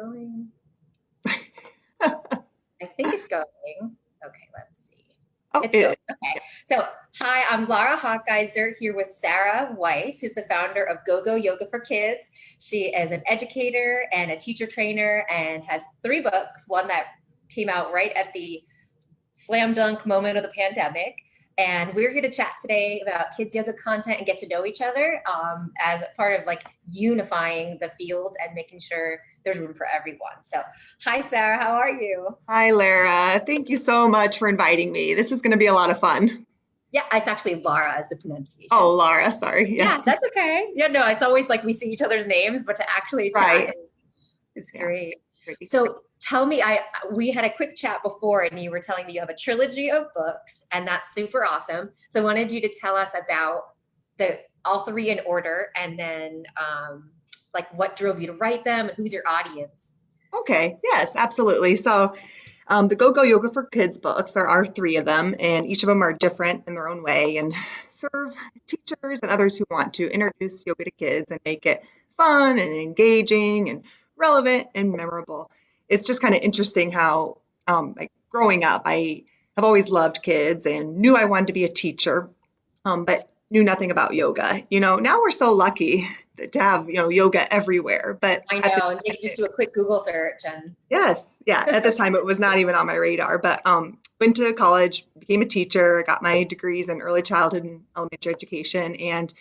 going? I think it's going. Okay, let's see. Oh, It's going. Okay. So, hi, I'm Laura Hawkeiser here with Sarah Weiss, who's the founder of Go Yoga for Kids. She is an educator and a teacher trainer and has 3 books, one that came out right at the slam dunk moment of the pandemic. And we're here to chat today about kids yoga content and get to know each other as part of like unifying the field and making sure there's room for everyone. So hi, Sarah, how are you? Hi, Lara. Thank you so much for inviting me. This is going to be a lot of fun. Yeah, it's actually Laura as the pronunciation. Oh, Laura, sorry. Yes. Yeah, that's okay. Yeah, no, it's always like we see each other's names, but to actually chat is great. So tell me, we had a quick chat before and you were telling me you have a trilogy of books and that's super awesome. So I wanted you to tell us about all 3 in order and then like what drove you to write them and who's your audience? Okay, yes, absolutely. So the Go Yoga for Kids books, there are 3 of them, and each of them are different in their own way and serve teachers and others who want to introduce yoga to kids and make it fun and engaging and relevant and memorable. It's just kind of interesting how, like growing up, I have always loved kids and knew I wanted to be a teacher, but knew nothing about yoga. Now we're so lucky to have, yoga everywhere. But I know, and you can just do a quick Google search and yes, yeah. At this time, it was not even on my radar. But went to college, became a teacher, got my degrees in early childhood and elementary education, and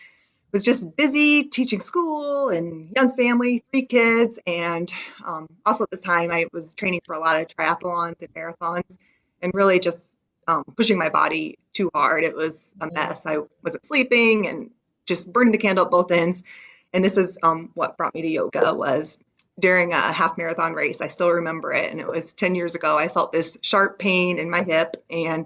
was just busy teaching school and young family, 3 kids. And also at this time, I was training for a lot of triathlons and marathons and really just pushing my body too hard. It was a mess. I wasn't sleeping and just burning the candle at both ends. And this is what brought me to yoga was during a half marathon race. I still remember it. And it was 10 years ago. I felt this sharp pain in my hip and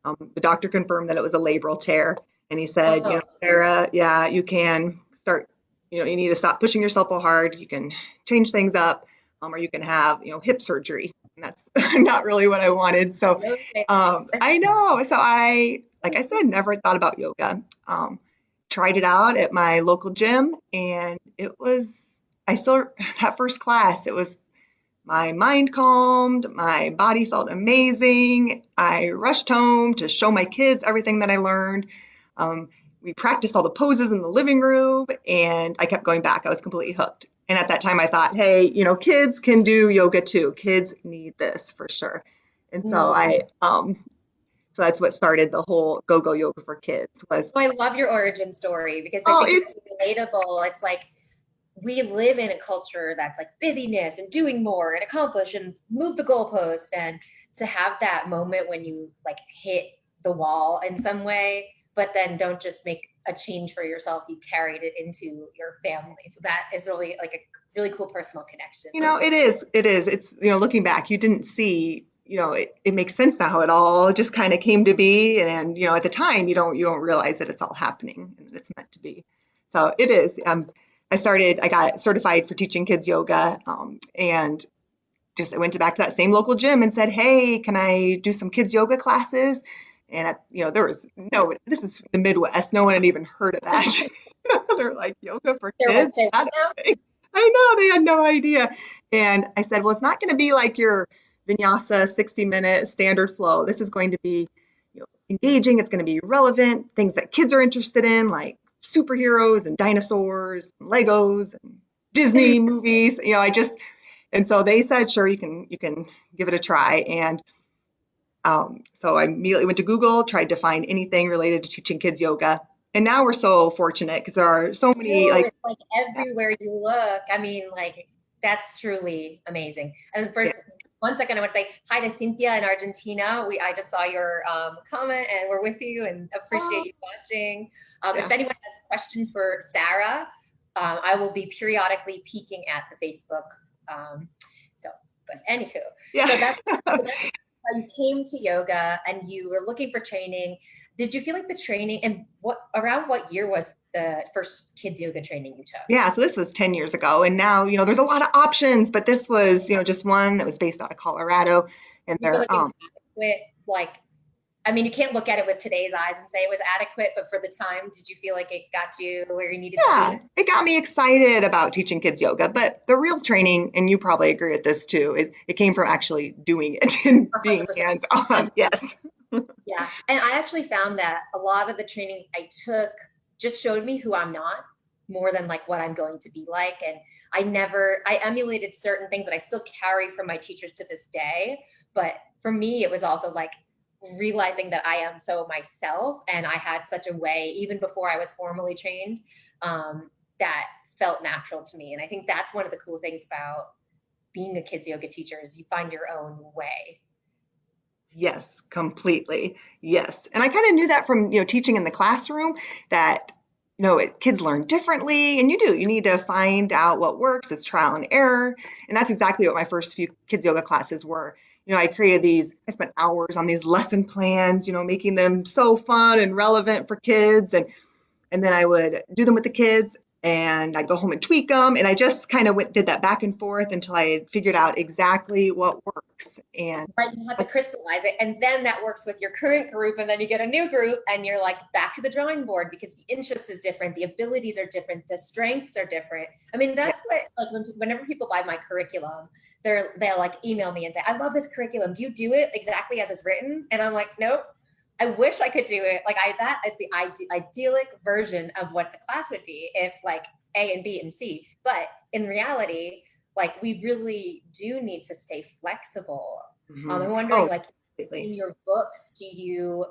the doctor confirmed that it was a labral tear. And he said, Sarah, yeah, you can start, you need to stop pushing yourself so hard. You can change things up, or you can have, hip surgery. And that's not really what I wanted. So I know. So like I said, never thought about yoga. Tried it out at my local gym, and that first class, it was my mind calmed, my body felt amazing. I rushed home to show my kids everything that I learned. We practiced all the poses in the living room, and I kept going back. I was completely hooked. And at that time, I thought, hey, kids can do yoga too. Kids need this for sure. And so so that's what started the whole Go Yoga for Kids was. I love your origin story because I think it's relatable. It's like we live in a culture that's like busyness and doing more and accomplish and move the goalpost, and to have that moment when you like hit the wall in some way, but then don't just make a change for yourself, you carried it into your family. So that is really like a really cool personal connection. It is. It's, looking back, you didn't see, it makes sense now how it all just kind of came to be. And, at the time, you don't realize that it's all happening and that it's meant to be. So it is. I got certified for teaching kids yoga, and I went back to that same local gym and said, hey, can I do some kids yoga classes? And, there was this is the Midwest. No one had even heard of that. They're like, yoga for kids? I know, they had no idea. And I said, well, it's not going to be like your vinyasa 60-minute standard flow. This is going to be engaging. It's going to be relevant, things that kids are interested in, like superheroes and dinosaurs and Legos and Disney movies. And so they said, sure, you can give it a try. And so I immediately went to Google, tried to find anything related to teaching kids yoga. And now we're so fortunate because there are so many like everywhere you look. I mean, like that's truly amazing. And for 1 second, I want to say hi to Cynthia in Argentina. I just saw your comment and we're with you and appreciate you watching. If anyone has questions for Sarah, I will be periodically peeking at the Facebook. But anywho, so that's how you came to yoga and you were looking for training. Did you feel like the training, and around what year was the first kids yoga training you took? Yeah, so this was 10 years ago, and now, there's a lot of options, but this was, just one that was based out of Colorado, and you feel like adequate, like I mean, you can't look at it with today's eyes and say it was adequate, but for the time, did you feel like it got you where you needed to Yeah, be? it got me excited about teaching kids yoga, but the real training, and you probably agree with this too, is it came from actually doing it and being 100%. hands-on. Yes. Yeah. And I actually found that a lot of the trainings I took just showed me who I'm not more than like what I'm going to be like. And I emulated certain things that I still carry from my teachers to this day. But for me, it was also like realizing that I am so myself. And I had such a way, even before I was formally trained, that felt natural to me. And I think that's one of the cool things about being a kids yoga teacher is you find your own way. Yes, completely. Yes. And I kind of knew that from, teaching in the classroom that, kids learn differently and you need to find out what works. It's trial and error. And that's exactly what my first few kids yoga classes were. I spent hours on these lesson plans, making them so fun and relevant for kids. And then I would do them with the kids and I'd go home and tweak them. And I just kind of did that back and forth until I had figured out exactly what works. And Right, you have to crystallize it, and then that works with your current group, and then you get a new group, and you're like back to the drawing board because the interest is different, the abilities are different, the strengths are different. I mean, yeah, that's what like whenever people buy my curriculum, they'll like email me and say, "I love this curriculum. Do you do it exactly as it's written?" And I'm like, "Nope. I wish I could do it. Like that is the idyllic version of what the class would be if like A and B and C. But in reality, like we really do need to stay flexible. I'm wondering, Oh, like, in completely. your books, do you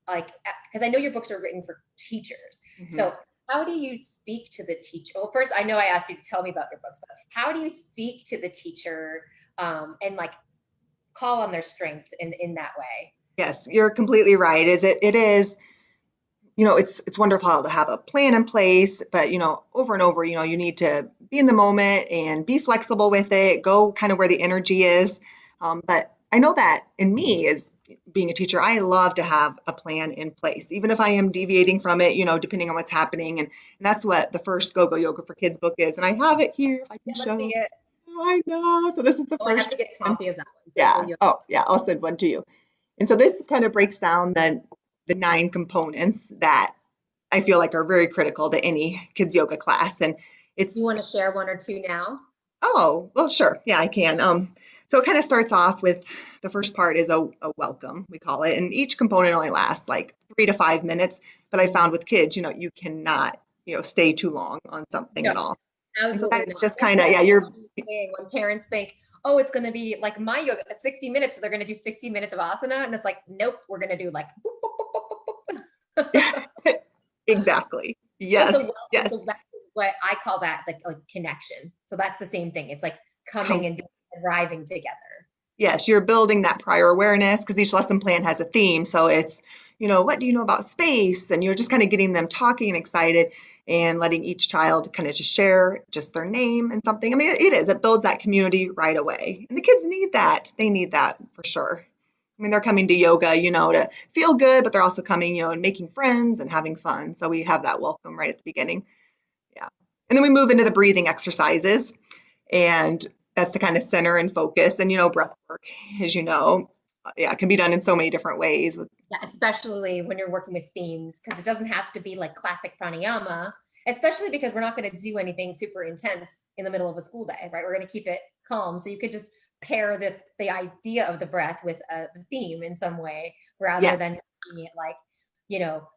like, because I know your books are written for teachers. Mhm. So, how do you speak to the teacher? Well, first, I know I asked you to tell me about your books, but how do you speak to the teacher and like call on their strengths in that way? Yes, you're completely right. It is, it's wonderful to have a plan in place, but over and over, you need to be in the moment and be flexible with it, go kind of where the energy is. But I know that in me as being a teacher, I love to have a plan in place, even if I am deviating from it, depending on what's happening. And that's what the first Go Go Yoga for Kids book is. And I have it here if I can Yeah, let's see show. it. Oh, I know. So this is the Oh, I have first to get a one. copy of that one. Go, go, Yeah. yo. Oh, yeah. I'll send one to you. And so this kind of breaks down the 9 components that I feel like are very critical to any kids yoga class. And You it's, want to share one or two now? oh, well, sure. Yeah, I can. So it kind of starts off with the first part is a welcome, we call it. And each component only lasts like 3 to 5 minutes. But I found with kids, you cannot, stay too long on something No, at all. And so absolutely that's not. just That's kind of, what yeah, everyone you're, is saying when parents think, oh, it's going to be like my yoga at 60 minutes. So they're going to do 60 minutes of asana. And it's like, nope, we're going to do like boop, boop, boop, boop, boop, boop. exactly. But so Yes, welcome. yes. So that's what I call that like connection. So that's the same thing. It's like coming and arriving together. Yes, you're building that prior awareness because each lesson plan has a theme. So it's, what do you know about space? And you're just kind of getting them talking and excited and letting each child kind of just share just their name and something. I mean, it builds that community right away. And the kids need that. They need that for sure. I mean, they're coming to yoga, to feel good, but they're also coming, and making friends and having fun. So we have that welcome right at the beginning. Yeah. And then we move into the breathing exercises. And that's to kind of center and focus. And, breath work, as yeah, it can be done in so many different ways. Yeah, especially when you're working with themes, because it doesn't have to be like classic pranayama, especially because we're not going to do anything super intense in the middle of a school day, right? We're going to keep it calm. So you could just pair the idea of the breath with the theme in some way rather Yes. than making it like, you know,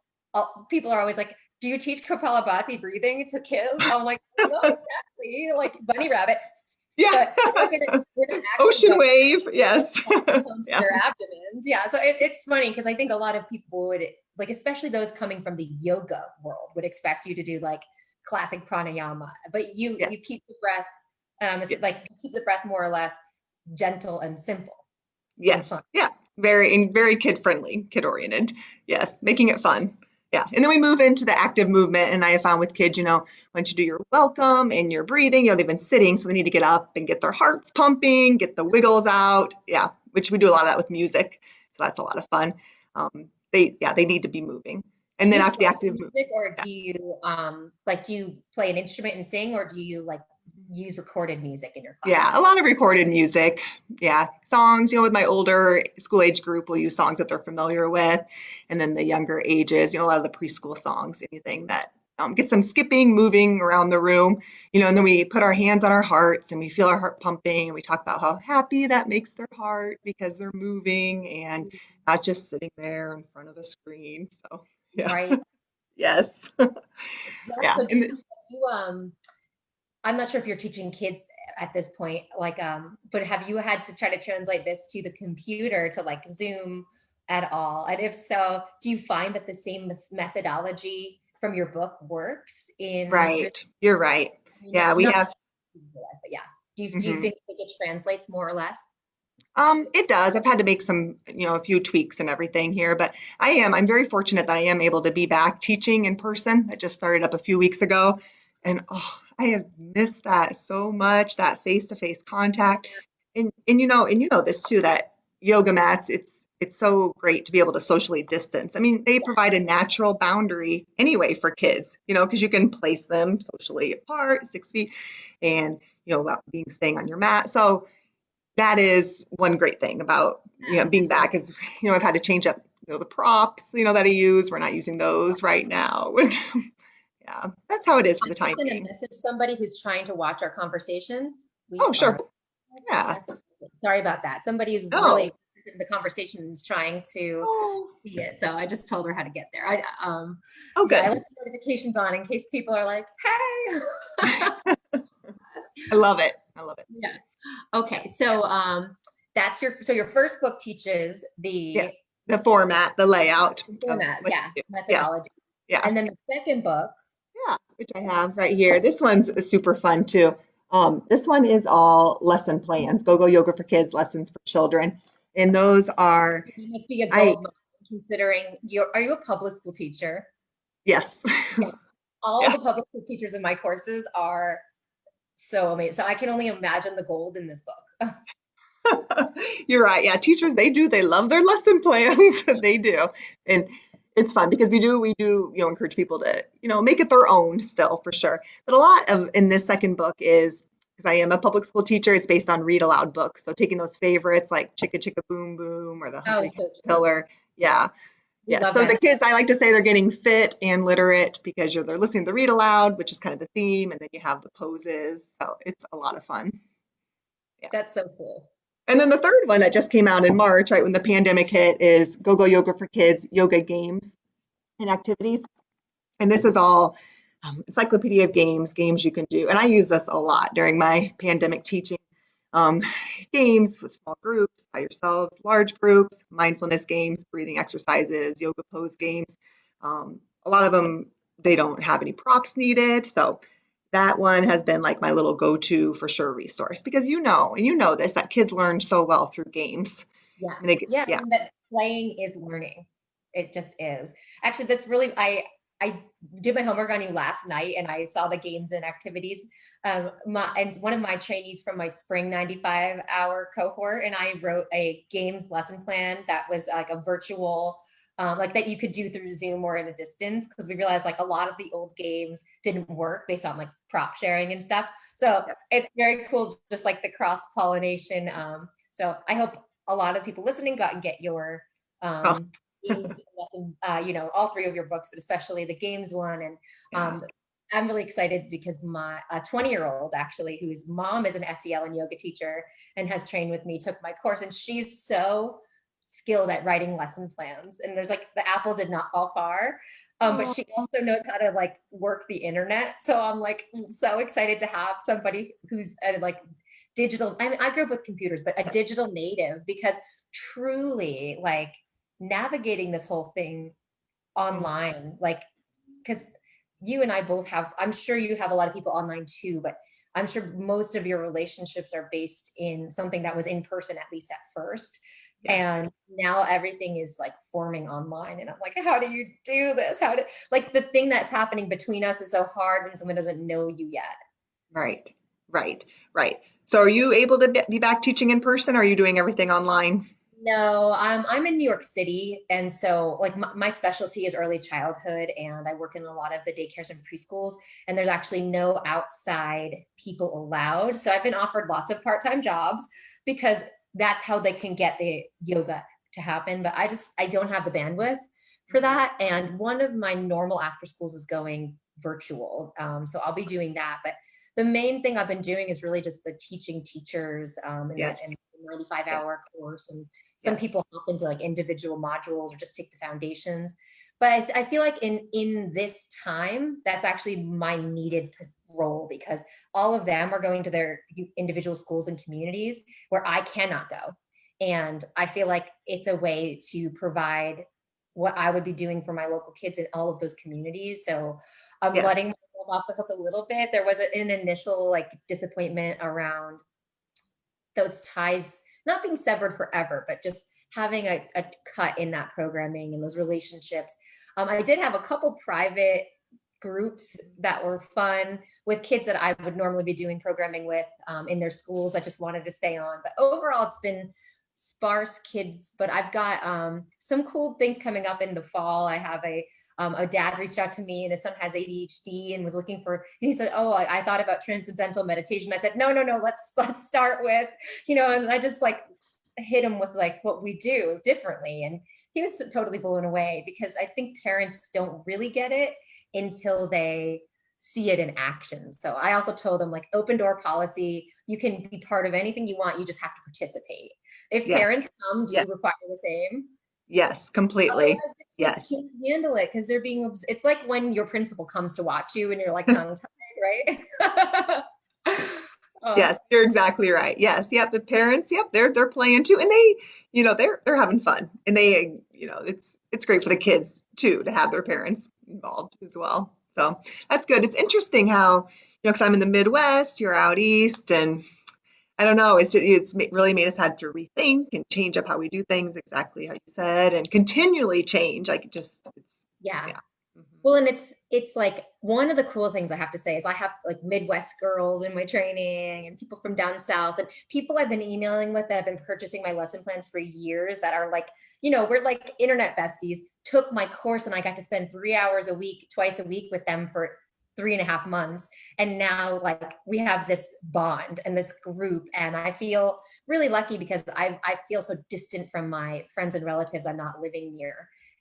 people are always like, do you teach Kapalabhati breathing to kids? I'm like, not exactly, like bunny rabbit, Yeah. but we're gonna actually Ocean go wave. Yes. Yeah. their abdomens. Yeah. So it's funny because I think a lot of people would like, especially those coming from the yoga world, would expect you to do like classic pranayama, but you Yes. you keep the breath, Yeah. like you keep the breath more or less gentle and simple and fun. Yes. Yeah. Very kid friendly, kid oriented. Yes. Making it fun. Yeah. And then we move into the active movement. And I have found with kids, once you do your welcome and your breathing, they've been sitting, so they need to get up and get their hearts pumping, get the wiggles out. Yeah. Which we do a lot of that with music. So that's a lot of fun. They need to be moving. And Do then you after the play active movement, music or yeah. do you play an instrument and sing, or do you like use recorded music in your Yeah, a classes. lot of recorded music. Yeah, songs, with my older school age group, will use songs that they're familiar with. And then the younger ages, a lot of the preschool songs, anything that gets them skipping, moving around the room, and then we put our hands on our hearts and we feel our heart pumping and we talk about how happy that makes their heart because they're moving and not just sitting there in front of the screen. So, yeah, Right. yes. Yeah. Yeah. So And you I'm not sure if you're teaching kids at this point, like, but have you had to try to translate this to the computer to like Zoom at all? And if so, do you find that the same methodology from your book works in really, right, you're right. I mean, Yeah, we not, have. but yeah. Do you Mhm. think it translates more or less? It does. I've had to make some, a few tweaks and everything here, but I'm very fortunate that I am able to be back teaching in person. That just started up a few weeks ago. And I have missed that so much, that face-to-face contact. And you know this too, that yoga mats, it's so great to be able to socially distance. I mean, they provide a natural boundary anyway for kids, because you can place them socially apart, 6 feet, and about being staying on your mat. So that is one great thing about being back is I've had to change up the props that I use. We're not using those right now. Yeah, that's how it is for the I'm just time going to being. message somebody who's trying to watch our conversation. We Oh, sure. are Yeah. sorry about that. Somebody who's No. really interested in the conversation is trying to Oh. see it. So I just told her how to get there. Oh, Yeah, I good. left the notifications on in case people are like, hey. I love it. I love it. Yeah. Yes. Okay. So that's your first book teaches Yes. the The format, the layout of format, what yeah, to do. Yes. methodology. Yeah. And then the second book, Yeah. Which I have right here. This one's super fun too. This one is all lesson plans, Go-Go Yoga for Kids, lessons for children. And those are, you must be a I, gold mine considering are you a public school teacher? yes. Yeah. All Yeah. the public school teachers in my courses are so amazing. So I can only imagine the gold in this book. You're right. Yeah, teachers, they love their lesson plans. They do. And it's fun because we do, encourage people to, make it their own still for sure. But a lot of in this second book is because I am a public school teacher, it's based on read aloud books. So taking those favorites like Chicka Chicka Boom Boom or The Oh, Hungry so cute. Caterpillar. Yeah. We Yeah. love So the that. kids, I like to say they're getting fit and literate because they're listening to read aloud, which is kind of the theme, and then you have the poses. So it's a lot of fun. Yeah. That's so cool. And then the third one that just came out in March, right when the pandemic hit, is Go Go Yoga for Kids yoga games and activities. And this is all encyclopedia of games you can do. And I use this a lot during my pandemic teaching. Um, Games with small groups, by yourselves, large groups, mindfulness games, breathing exercises, yoga pose games. A lot of them, they don't have any props needed. So that one has been like my little go-to for sure resource because and you know this, that kids learn so well through games. Yeah. And they get, Yeah. I yeah, mean, that playing is learning. It just is. Actually, that's really, I did my homework on you last night and I saw the games and activities. And one of my trainees from my spring 95-hour cohort and I wrote a games lesson plan that was like a virtual, like that you could do through Zoom or in a distance because we realized like a lot of the old games didn't work based on like prop sharing and stuff. So yeah. it's very cool, just like the cross pollination. So I hope a lot of people listening got and get your Oh, games lesson, all three of your books, but especially the games one. And yeah. I'm really excited because my 20-year-old actually, whose mom is an SEL and yoga teacher and has trained with me, took my course, and she's so skilled at writing lesson plans. And there's like the apple did not fall far. But Oh, she also knows how to like work the internet. So I'm like so excited to have somebody who's like digital. I mean, I grew up with computers, but a digital native because truly like navigating this whole thing mm, online, like, because you and I both have, I'm sure you have a lot of people online too, but I'm sure most of your relationships are based in something that was in person, at least at first. yes. And now everything is like forming online. And I'm like, how do you do this? Like the thing that's happening between us is so hard when someone doesn't know you yet. Right, right, right. So are you able to be back teaching in person or are you doing everything online? No, I'm in New York City. And so like my specialty is early childhood and I work in a lot of the daycares and preschools and there's actually no outside people allowed. So I've been offered lots of part-time jobs because that's how they can get the yoga to happen. But I don't have the bandwidth for Mhm. that. And one of my normal after schools is going virtual. So I'll be doing that. But the main thing I've been doing is really just the teaching teachers in Yes, the 95-hour course and some yes, people hop into like individual modules or just take the foundations. But I feel like in this time, that's actually my needed role because all of them are going to their individual schools and communities where I cannot go. And I feel like it's a way to provide what I would be doing for my local kids in all of those communities. So I'm yes, letting myself off the hook a little bit. There was an initial like disappointment around those ties not being severed forever, but just having a cut in that programming and those relationships. I did have a couple private groups that were fun with kids that I would normally be doing programming with in their schools that just wanted to stay on. But overall, it's been sparse kids. But I've got some cool things coming up in the fall. I have a dad reached out to me and his son has ADHD and was looking for, and he said, oh, I thought about transcendental meditation. I said, no, let's start with, and I just like hit him with like what we do differently. And he was totally blown away because I think parents don't really get it until they see it in action. So I also told them like open door policy, you can be part of anything you want, you just have to participate. If yes, parents come, do yes, you require the same? yes, completely. Otherwise, the kids Yes, can't handle it because they're being. It's like when your principal comes to watch you and you're like tongue tied, right? Oh, yes, you're exactly right. Yes, yep, the parents, yep, they're playing too, and they, they're having fun, and they, it's great for the kids too to have their parents involved as well. So that's good. It's interesting how, because I'm in the Midwest, you're out east, and I don't know. Really made us had to rethink and change up how we do things, exactly how you said, and continually change. Like it's yeah. yeah. Mhm. Well, and it's like one of the cool things I have to say is I have like Midwest girls in my training and people from down south and people I've been emailing with that have been purchasing my lesson plans for years that are like, we're like internet besties, took my course and I got to spend 3 hours a week, twice a week with them for 3.5 months. And now like we have this bond and this group. And I feel really lucky because I feel so distant from my friends and relatives I'm not living near.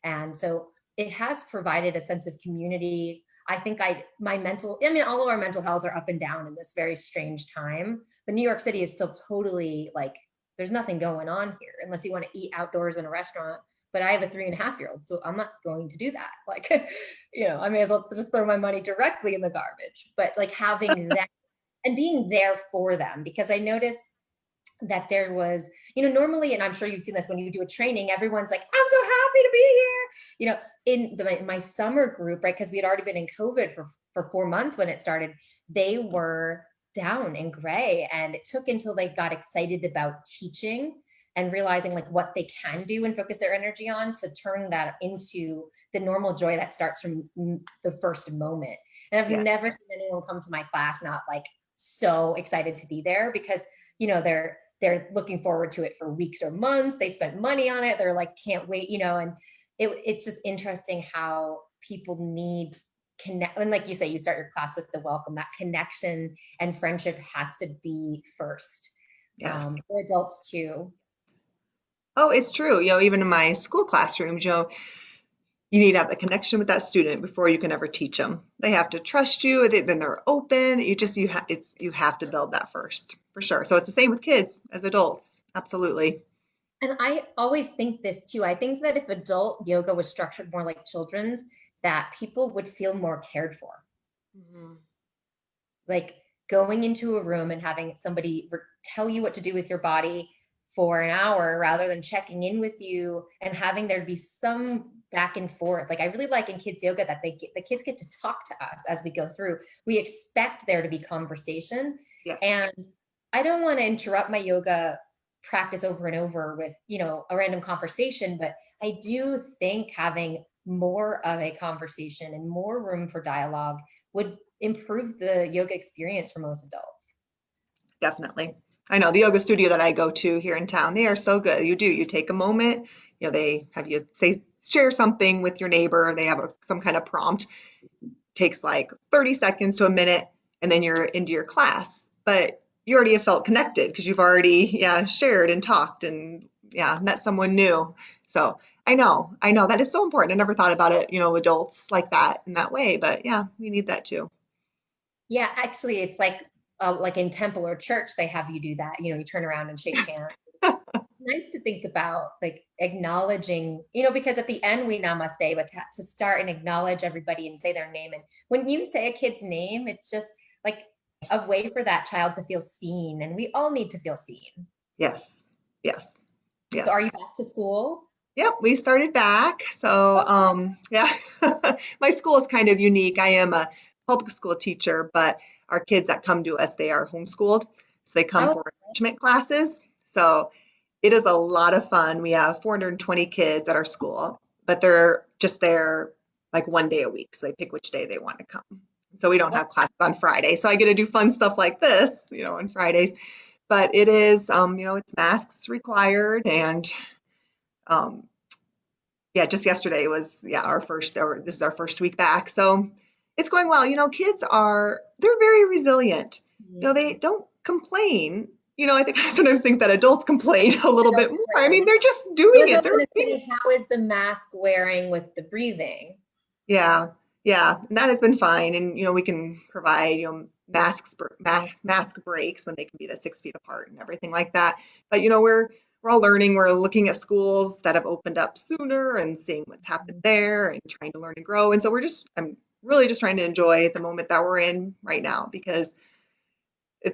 And so it has provided a sense of community. I think all of our mental health are up and down in this very strange time. But New York City is still totally like, there's nothing going on here unless you want to eat outdoors in a restaurant. But I have a 3.5-year-old, so I'm not going to do that. Like, I may as well just throw my money directly in the garbage. But like having that and being there for them, because I noticed that there was, normally, and I'm sure you've seen this when you do a training, everyone's like, I'm so happy to be here. In my summer group, right? Because we had already been in COVID for 4 months when it started, they were down and gray. And it took until they got excited about teaching and realizing like what they can do and focus their energy on to turn that into the normal joy that starts from the first moment. And I've Yes, never seen anyone come to my class not like so excited to be there because they're looking forward to it for weeks or months. They spent money on it. They're like, can't wait, and it's just interesting how people need connect. And like you say, you start your class with the welcome, that connection and friendship has to be first yes. for adults too. Oh, it's true. Even in my school classrooms, you need to have the connection with that student before you can ever teach them. They have to trust you. Then they're open. You have to build that first, for sure. So it's the same with kids as adults. Absolutely. And I always think this too. I think that if adult yoga was structured more like children's, that people would feel more cared for. Mhm. Like going into a room and having somebody tell you what to do with your body for an hour rather than checking in with you and having there be some back and forth. Like I really like in kids yoga that the kids get to talk to us as we go through. We expect there to be conversation. Yes. And I don't want to interrupt my yoga practice over and over with, a random conversation, but I do think having more of a conversation and more room for dialogue would improve the yoga experience for most adults. Definitely. I know the yoga studio that I go to here in town, they are so good. You take a moment, they have you share something with your neighbor, they have some kind of prompt, takes like 30 seconds to a minute, and then you're into your class. But you already have felt connected because you've already, shared and talked and, met someone new. So I know that is so important. I never thought about it, adults like that in that way, but yeah, we need that too. Yeah, actually, it's like in temple or church, they have you do that. You turn around and shake Yes. hands. Nice to think about, like acknowledging, because at the end we namaste, but to start and acknowledge everybody and say their name. And when you say a kid's name, it's just like a Yes. way for that child to feel seen. And we all need to feel seen. Yes. Yes. So are Yes. you back to school? Yep, we started back. So, Oh, yeah, my school is kind of unique. I am a public school teacher, but our kids that come to us, they are homeschooled. So they come oh, for enrichment classes. So it is a lot of fun. We have 420 kids at our school, but they're just there like one day a week. So they pick which day they want to come. So we don't wow. have classes on Friday. So I get to do fun stuff like this, on Fridays. But it is, it's masks required and, um, yeah, just yesterday was our first, or this is our first week back. So it's going well. They're very resilient. They don't complain. I think I sometimes think that adults complain a little bit more. I mean, they're just Well, doing that's what I it. was They're going to being, say. How is the mask wearing with the breathing? yeah, yeah, and that has been fine. And we can provide mask breaks when they can be the 6 feet apart and everything like that. But we're all learning. We're looking at schools that have opened up sooner and seeing what's happened there and trying to learn and grow. And so I'm really just trying to enjoy the moment that we're in right now because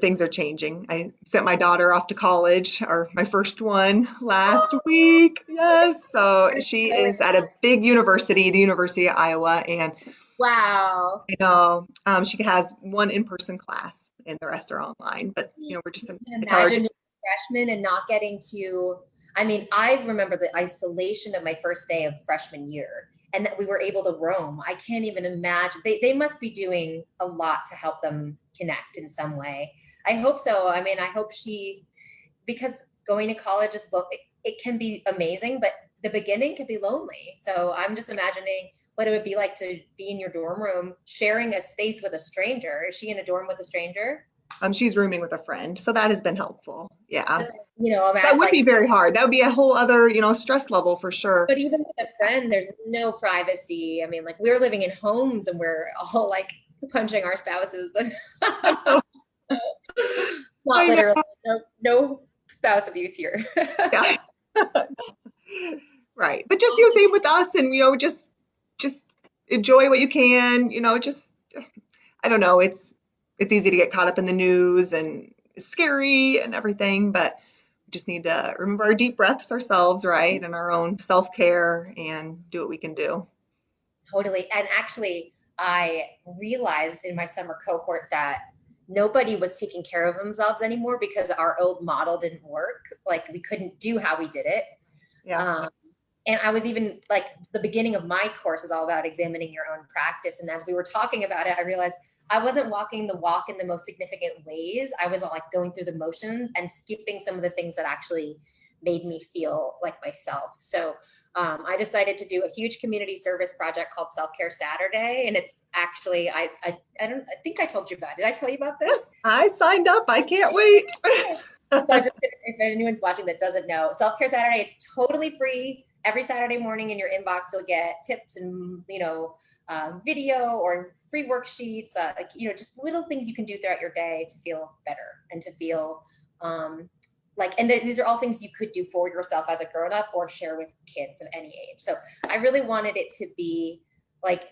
things are changing. I sent my daughter off to college, or my first one last week. Yes. So she is at a big university, the University of Iowa, and Wow. she has one in-person class and the rest are online. But You we're just, can I tell her imagine just, being a freshman and not getting to, I mean, I remember the isolation of my first day of freshman year and that we were able to roam. I can't even imagine. They must be doing a lot to help them connect in some way. I hope so. I mean, I hope because going to college it can be amazing, but the beginning can be lonely. So I'm just imagining what it would be like to be in your dorm room sharing a space with a stranger. Is she in a dorm with a stranger? she's rooming with a friend. So that has been helpful. Yeah. I'm That at would like, be very hard. That would be a whole other, stress level for sure. but even with a friend, there's no privacy. I mean, like we're living in homes and we're all like punching our spouses. I know. Not I know. literally, no spouse abuse here. Yeah. Right. But just, same with us and, just enjoy what you can, just, I don't know. It's easy to get caught up in the news and it's scary and everything, but we just need to remember our deep breaths ourselves, right? And our own self-care and do what we can do. Totally. And actually, I realized in my summer cohort that nobody was taking care of themselves anymore because our old model didn't work. Like we couldn't do how we did it. Yeah. Um, and I was even like the beginning of my course is all about examining your own practice. And as we were talking about it, I realized I wasn't walking the walk in the most significant ways. I was like going through the motions and skipping some of the things that actually made me feel like myself. So I decided to do a huge community service project called Self Care Saturday, and it's actually I think I told you about it. Did I tell you about this? I signed up. I can't wait. So just if anyone's watching that doesn't know, Self Care Saturday, it's totally free. Every Saturday morning in your inbox, you'll get tips and video or free worksheets, just little things you can do throughout your day to feel better and to feel these are all things you could do for yourself as a grown up or share with kids of any age. So I really wanted it to be like,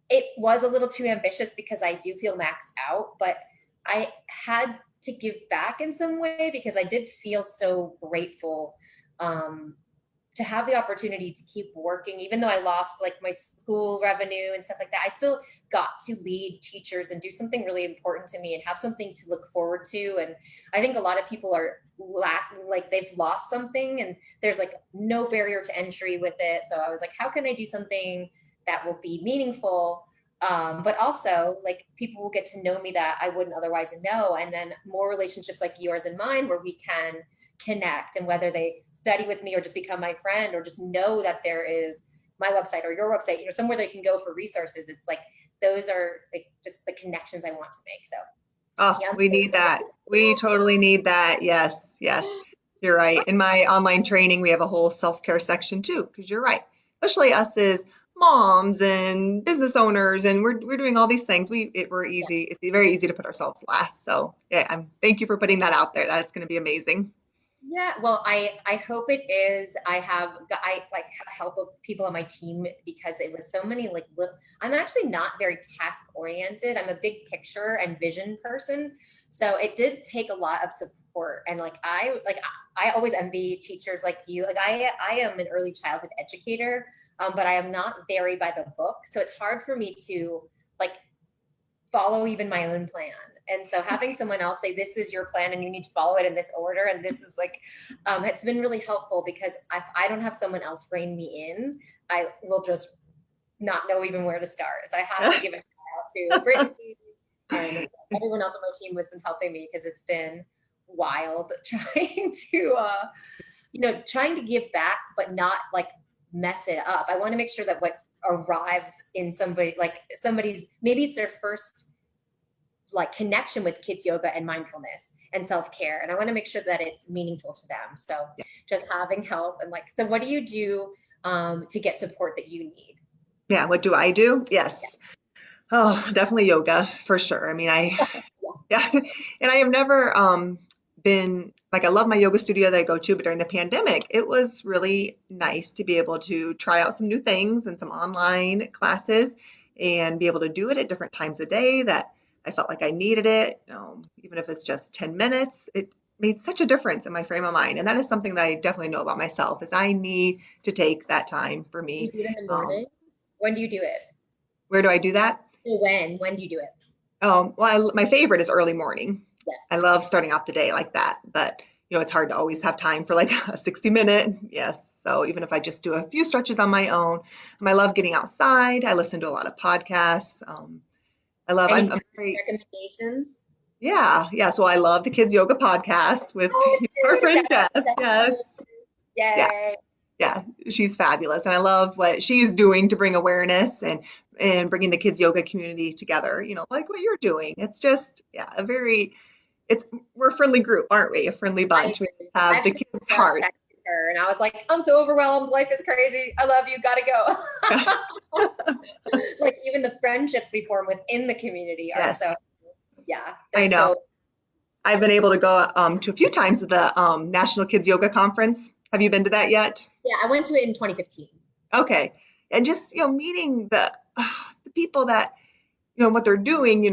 it was a little too ambitious because I do feel maxed out, but I had to give back in some way because I did feel so grateful to have the opportunity to keep working, even though I lost like my school revenue and stuff like that. I still got to lead teachers and do something really important to me and have something to look forward to. And I think a lot of people are like they've lost something and there's like no barrier to entry with it. So I was like, how can I do something that will be meaningful But also like people will get to know me that I wouldn't otherwise know. And then more relationships like yours and mine where we can connect, and whether they study with me or just become my friend or just know that there is my website or your website, somewhere they can go for resources. It's like, those are like just the connections I want to make. So Oh, yeah, I'm we so need that. We totally need that. Yes, yes. You're right. In my online training, we have a whole self-care section too, because you're right. Especially us as moms and business owners, and we're doing all these things. We're easy. It's very easy to put ourselves last. So yeah, thank you for putting that out there. That's going to be amazing. Yeah, well, I hope it is. I like have help of people on my team because it was so many like I'm actually not very task oriented. I'm a big picture and vision person. So it did take a lot of support, and I always envy teachers like you. Like I am an early childhood educator, but I am not very by the book. So it's hard for me to like follow even my own plan. And so having someone else say, this is your plan and you need to follow it in this order. And this is like, it's been really helpful because if I don't have someone else rein me in, I will just not know even where to start. So I have to give a shout out to Brittany and everyone else on my team who's been helping me, because it's been wild trying to, trying to give back, but not like mess it up. I want to make sure that what arrives in somebody, like somebody's, maybe it's their first like connection with kids yoga and mindfulness and self-care, and I want to make sure that it's meaningful to them. So just having help, and like, so what do you do to get support that you need? Yeah, what do I do? Yes. Oh, definitely yoga for sure. I mean, yeah, and I have never been like, I love my yoga studio that I go to, but during the pandemic, it was really nice to be able to try out some new things and some online classes and be able to do it at different times of day that I felt like I needed it. Even if it's just 10 minutes, it made such a difference in my frame of mind. And that is something that I definitely know about myself is I need to take that time for You me. do it in the Um, morning? When do you do it? where do I do that? When do you do it? Well, my favorite is early morning. Yeah. I love starting off the day like that, but it's hard to always have time for like a 60-minute. Yes. So even if I just do a few stretches on my own, I love getting outside. I listen to a lot of podcasts. Any I'm very, recommendations? yeah, yeah. So I love the kids yoga podcast with Oh, me our too. friend Shout out Jess. to Jessica. Yes. Yeah. Yay. Yeah, she's fabulous, and I love what she's doing to bring awareness and bringing the kids yoga community together. Like what you're doing. It's just a very it's we're a friendly group, aren't we? A friendly I bunch. We agree. I have the actually kids' just heart. texted her and I was like, I'm so overwhelmed. Life is crazy. I love you. Gotta go. Like even the friendships we form within the community are Yes, so, yeah, they're I know. so, I've been able to go to a few times to the National Kids Yoga Conference. Have you been to that yet? yeah, I went to it in 2015. Okay, and just meeting the people that what they're doing.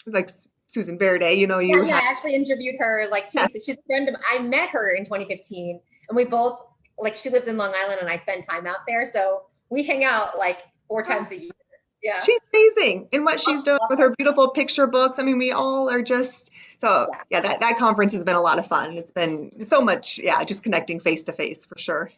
Like Susan Verde. Yeah, You yeah, have I actually interviewed her like 2 weeks. She's a friend of, I met her in 2015 and we both, like she lives in Long Island and I spend time out there. So we hang out like 4 times a year. Yeah. she's amazing in what she's doing Love with her. her beautiful picture books. I mean, we all are just so Yeah. yeah. That conference has been a lot of fun. It's been so much, just connecting face to face for sure.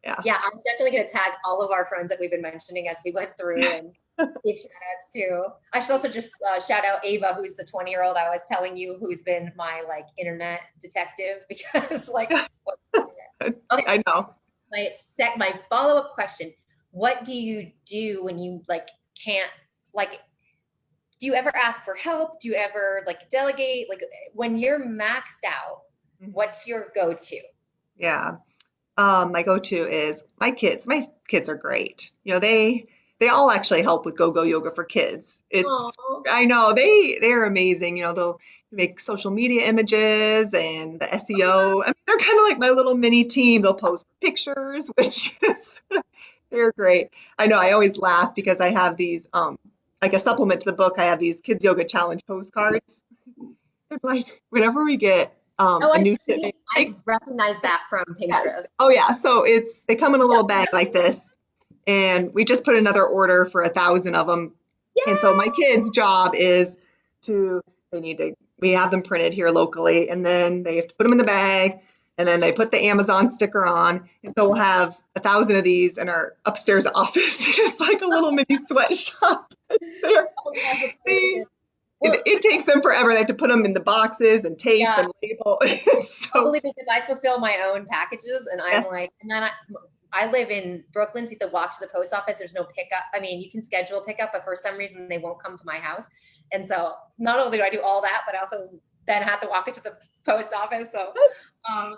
Yeah. Yeah, I'm definitely going to tag all of our friends that we've been mentioning as we went through and give shout outs to. I should also just shout out Ava, who's the 20-year-old I was telling you, who's been my like internet detective because like, okay, I know. my follow up question: what do you do when you like can't like? Do you ever ask for help? Do you ever like delegate? Like when you're maxed out, what's your go to? Yeah. My go-to is my kids. My kids are great. They all actually help with Go-Go Yoga for Kids. Oh, I know they're amazing. They'll make social media images and the SEO. I mean, they're kind of like my little mini team. They'll post pictures, which is they're great. I know I always laugh because I have these like a supplement to the book. I have these Kids Yoga Challenge postcards. And like whenever we get oh, a I new see. I recognize that from yes. Pinterest. Oh yeah. So they come in a Yeah. little bag like this, and we just put another order for 1,000 of them. And so my Yay! kids' job is we have them printed here locally, and then they have to put them in the bag, and then they put the Amazon sticker on. And so we'll have 1,000 of these in our upstairs office. It's like a little mini sweatshop there. Oh, that's They, amazing. Well, it takes them forever. They have to put them in the boxes and tape yeah, and label. So totally, because I fulfill my own packages and I'm yes, like, and then I live in Brooklyn, so you have to walk to the post office. There's no pickup. I mean, you can schedule pickup, but for some reason they won't come to my house. And so not only do I do all that, but I also then have to walk it to the post office. So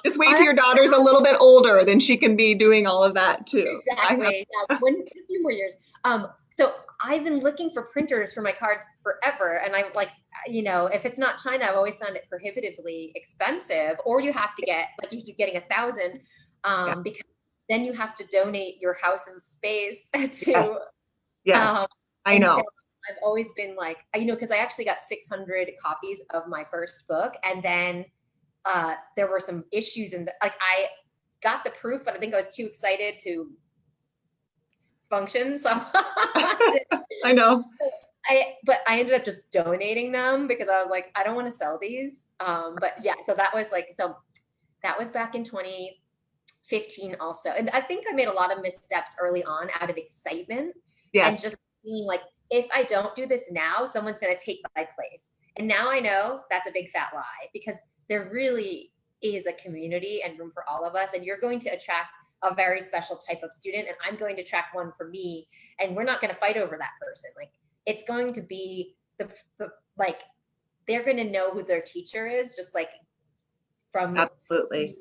just wait till I your daughter's a little bit older, then she can be doing all of that too. I have, exactly, yeah, a few more years. So I've been looking for printers for my cards forever, and I'm like, if it's not China, I've always found it prohibitively expensive. Or you have to get like usually getting 1,000, yeah, because then you have to donate your house's space yes, to. yes, Um, I and so know. I've always been like, because I actually got 600 copies of my first book, and then there were some issues in like I got the proof, but I think I was too excited to function. So I know. but I ended up just donating them because I was like, I don't want to sell these. But yeah, so that was back in 2015 also. And I think I made a lot of missteps early on out of excitement and Yes, just being like, if I don't do this now, someone's going to take my place. And now I know that's a big fat lie, because there really is a community and room for all of us. And you're going to attract a very special type of student, and I'm going to attract one for me. And we're not going to fight over that person. Like, it's going to be the like, they're going to know who their teacher is, just like from absolutely.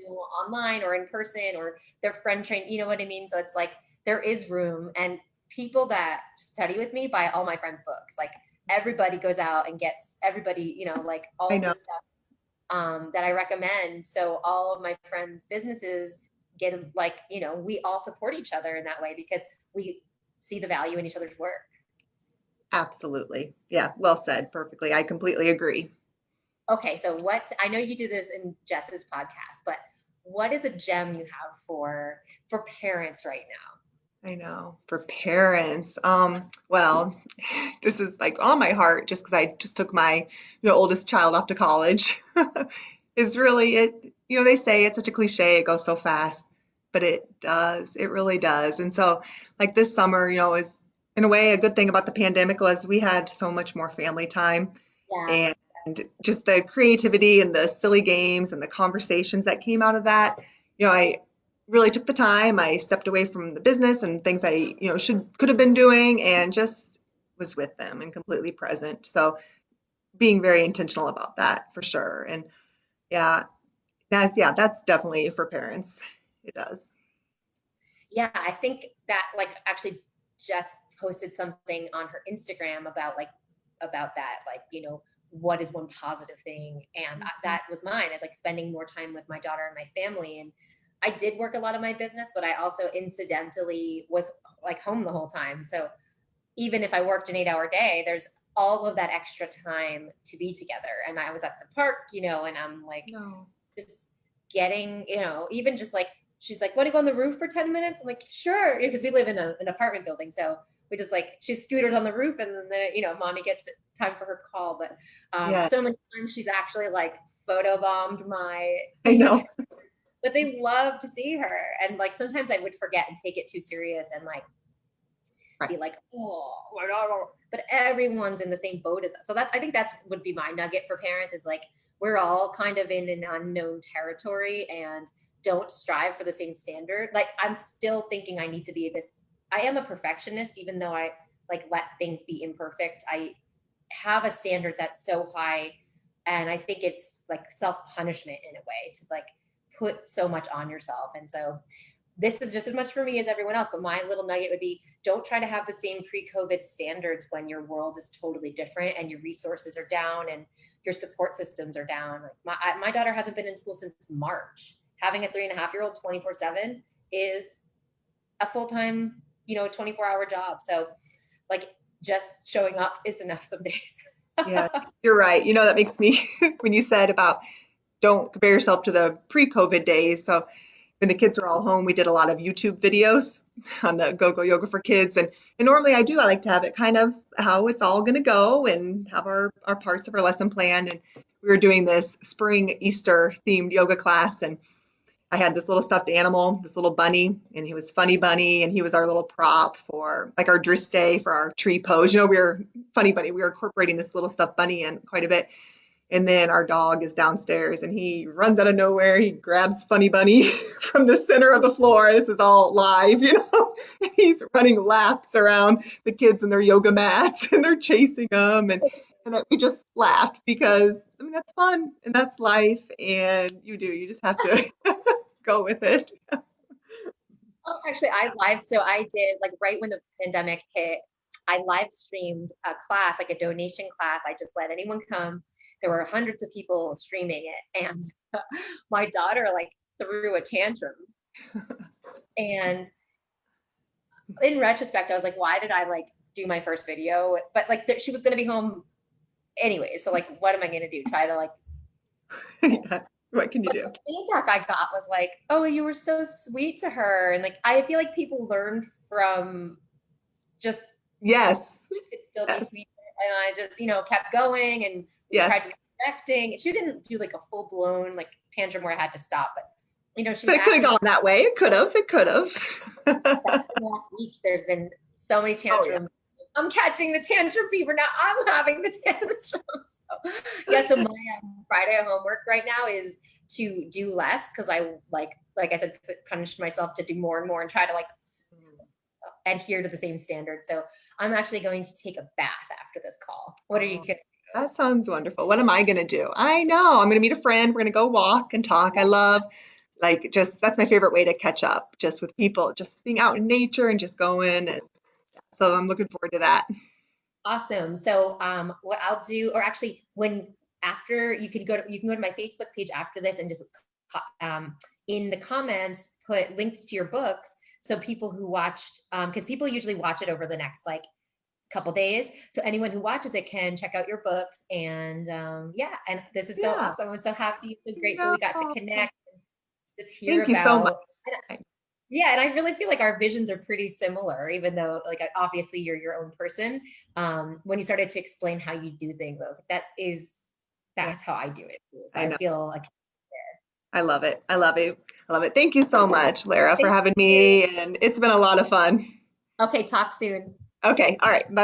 online or in person, or their friend trained, you know what I mean? So it's like there is room, and people that study with me buy all my friends' books. Like, everybody goes out and gets everybody, like I all of know. the stuff that I recommend. So all of my friends' businesses get like, we all support each other in that way because we see the value in each other's work. Absolutely. Yeah, well said. Perfectly. I completely agree. Okay, so I know you do this in Jess's podcast, but what is a gem you have for parents right now? I know. For parents, well, this is like on my heart just because I just took my, oldest child off to college. Is really it, they say it's such a cliche, it goes so fast, but it does. It really does. And so like this summer, is in a way a good thing about the pandemic was we had so much more family time, Yeah. and just the creativity and the silly games and the conversations that came out of that. I really took the time. I stepped away from the business and things I, could have been doing, and just was with them and completely present. So being very intentional about that for sure. And yeah, that's definitely for parents. It does. Yeah, I think that, like, actually Jess posted something on her Instagram about that, like, what is one positive thing? And Mhm. that was mine. It's like spending more time with my daughter and my family. And I did work a lot of my business, but I also incidentally was like home the whole time. So even if I worked an 8-hour day, there's all of that extra time to be together. And I was at the park, and I'm like, No, just getting, even just like, she's like, want to go on the roof for 10 minutes? I'm like, sure. Because we live in an apartment building. So we just like, she scooters on the roof, and then, mommy gets time for her call. But yeah, so many times she's actually like photobombed my I know. picture, but they love to see her. And like, sometimes I would forget and take it too serious and like, Right. be like, oh, but everyone's in the same boat as us. So that, I think that's would be my nugget for parents, is like, we're all kind of in an unknown territory, and don't strive for the same standard. Like, I'm still thinking I need to be this. I am a perfectionist, even though I like let things be imperfect. I have a standard that's so high, and I think it's like self-punishment in a way to like put so much on yourself. And so this is just as much for me as everyone else, but my little nugget would be, don't try to have the same pre-COVID standards when your world is totally different and your resources are down and your support systems are down. Like, my daughter hasn't been in school since March. Having a 3.5-year-old 24/7 is a full-time, 24-hour job. So like, just showing up is enough some days. Yeah, you're right. That makes me, when you said about don't compare yourself to the pre-COVID days. So when the kids were all home, we did a lot of YouTube videos on the Go Go Yoga for Kids. And normally I like to have it kind of how it's all going to go and have our parts of our lesson planned. And we were doing this spring Easter themed yoga class. And I had this little stuffed animal, this little bunny, and he was Funny Bunny, and he was our little prop for like our driste for our tree pose. You know, we were Funny Bunny. We were incorporating this little stuffed bunny in quite a bit. And then our dog is downstairs and he runs out of nowhere. He grabs Funny Bunny from the center of the floor. This is all live, you know. And he's running laps around the kids and their yoga mats and they're chasing him. And we just laughed because, I mean, that's fun and that's life. And you just have to go with it. Oh, actually, so I did like right when the pandemic hit, I live streamed a class, like a donation class. I just let anyone come. There were hundreds of people streaming it. And my daughter like threw a tantrum. And in retrospect, I was like, why did I like do my first video? But like she was going to be home anyway. So like, what am I going to do? Try to like, Yeah. What can you but do? the feedback I got was like, oh, you were so sweet to her. And like, I feel like people learned from just Yes. could still be Yes. sweet. And I just, kept going and we tried Yes. correcting. She didn't do like a full blown like tantrum where I had to stop, but she was But it could have acting. gone that way. It could have. It could have. That's the last week. There's been so many Oh, yeah. tantrums. I'm catching the tantrum fever now. I'm having the tantrum. So, yeah. So my Friday homework right now is to do less because I like I said, punished myself to do more and more and try to like adhere to the same standard. So I'm actually going to take a bath after this call. What are you Oh, going that sounds wonderful. What am I going to do? I know. I'm going to meet a friend. We're going to go walk and talk. I love, like, just that's my favorite way to catch up, just with people, just being out in nature and just going. And so I'm looking forward to that. Awesome. So what I'll do, or actually when after you can go to my Facebook page after this and just um, in the comments put links to your books so people who watched because people usually watch it over the next like couple days. So anyone who watches it can check out your books and yeah, and this is so Yeah. awesome. I'm so happy, so grateful No. we got to connect and just hear Thank you so much. about yeah, and I really feel like our visions are pretty similar, even though like obviously you're your own person. When you started to explain how you do things, I was like, Yeah, that's how I do it too. So I I know. feel like I love it. I love it. I love it. Thank you so much, Lara, for thank having you. me. And it's been a lot of fun. Okay, talk soon. Okay. All right. Bye.